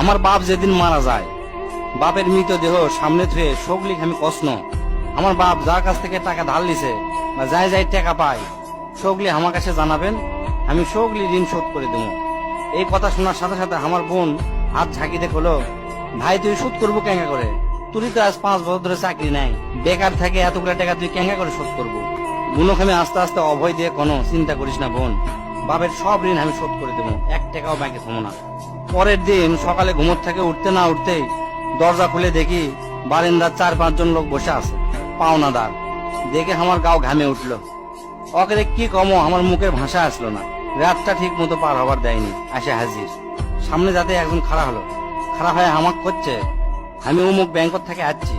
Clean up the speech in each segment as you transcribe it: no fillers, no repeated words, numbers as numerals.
আমার বাপ যেদিন মারা যায়, বাপের মৃতদেহ সামনে থুয়ে শোকলিক আমি কষ্ণ। আমার বাপ যার কাছ থেকে টাকা ধার লিছে বা যাই যাই টাকা পায়, শোকলি আমার কাছে জানাবেন, আমি শোকলি ঋণ শোধ করে দেবো। এই কথা শোনার সাথে সাথে আমার বোন হাত ঝাঁকি দেখলো, ভাই তুই শোধ করবো কেঙ্গা করে? তুই তো আজ 5 বছর ধরে চাকরি নাই, বেকার থাকে এতগুলো টাকা তুই কেঙ্গা করে শোধ করবো? বুনকে আমি আস্তে আস্তে অভয় দিয়ে কোনো চিন্তা করিস না বোন, বাপের সব ঋণ আমি শোধ করে দেবো, 1 টাকাও ব্যাংকে থমো না। পরের দিন সকালে ঘুমোর থেকে উঠতে না উঠতেই দরজা খুলে দেখি বারান্দার 4-5 জন লোক বসে আছে, পাওনাদার। দেখে আমার গাও ঘামে উঠলো। অকেরে কি কমো, আমার মুখের ভাষা আসলো না। রাতটা ঠিক মতো পার হবার দেয়নি, আসে হাজির। সামনে যাতে একজন খাড়া হলো, খাড়া হয়ে হামাক করছে, আমি অমুক ব্যাংকত থেকে আসছি,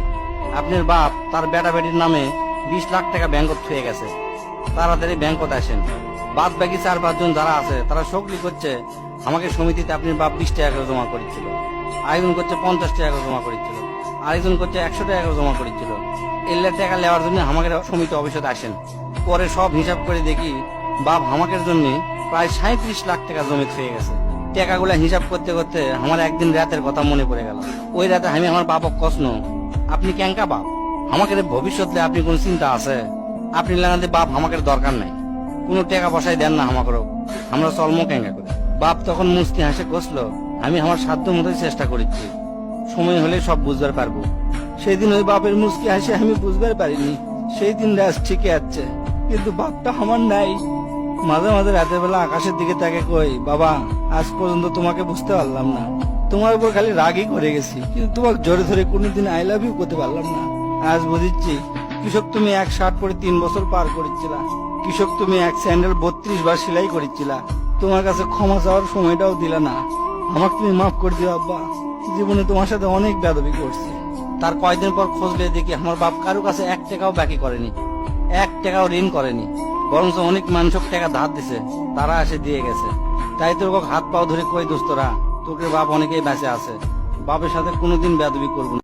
আপনার বাপ তার বেটা বেটির নামে 20 লাখ টাকা ব্যাংকত থুয়ে গেছে, তাড়াতাড়ি ব্যাংকত আসেন। বাদ বাকি 4-5 জন যারা আছে তারা শোকলি করছে আমাকে সমিতিতে আপনার বাপ 20 টাকা করে জমা করেছিল, আরেকজন করছে 50 টাকা করে জমা করেছিল, আরেকজন করছে 100 টাকা করে জমা করেছিল। এল্লা টাকা নেওয়ার জন্য আমাকে সমিতি অফিসে আসেন। পরে সব হিসাব করে দেখি বাপ আমাকের জন্য প্রায় 37 লাখ টাকা জমি থুয়ে গেছে। টাকাগুলা হিসাব করতে করতে আমার একদিন রাতের কথা মনে পড়ে গেল। ওই রাতে আমি আমার বাপক কষ্ণ, আপনি ক্যাঙ্কা বাপ, আমাকে ভবিষ্যতে আপনি কোন চিন্তা আছে? আপনি লাগাতে বাপ আমাকে দরকার নাই, কোনো টাকা পয়সায় দেন না আমাকেও, আমরা চলমো ক্যাঙ্কা করে। বাপ তখন মুস্তি হাসে কষলো, আমি আমার সাধ্য মতোই চেষ্টা করেছি, সময় হলে সব বুঝবার পারবো। সেই দিন ওই বাপের মুস্কি হাসে আমি বুঝবার পারিনি। সেই দিন রাত ঠিকই আছে, কিন্তু বাপটা আমার নাই। মাঝে মাঝে রাতের বেলা আকাশের দিকে তাকে কই, বাবা আজ পর্যন্ত তোমাকে বুঝতে পারলাম না, তোমার উপর খালি রাগই করে গেছি, কিন্তু তোমাকে জোরে ধরে কোনোদিন আই লাভ ইউ করতে পারলাম না। আজ বুঝিচ্ছি, কৃষক তুমি 1 শার্ট পরে 3 বছর পার করেছিলা, কৃষক তুমি 1 স্যান্ডেল 32 বার সেলাই করেছিলা, তোমার কাছে ক্ষমা চাওয়ার সময়টাও দিলা না। আমাকে তুমি মাফ করে দিও আব্বা, জীবনে তোমার সাথে অনেক বেয়াদবি করছি। তার কয়েকদিন পর খোঁজলে দেখি আমার বাপ কারো কাছে 1 টাকাও বাকি করেনি, 1 টাকাও ঋণ করেনি, বরঞ্চ অনেক মানুষক টাকা ধার দিছে, তারা এসে দিয়ে গেছে। তাই তোর হাত পাও ধরে কই দোস্তরা, তোকে বাপ অনেকেই বেঁচে আছে, বাপের সাথে কোনোদিন বেয়াদবি করবো না।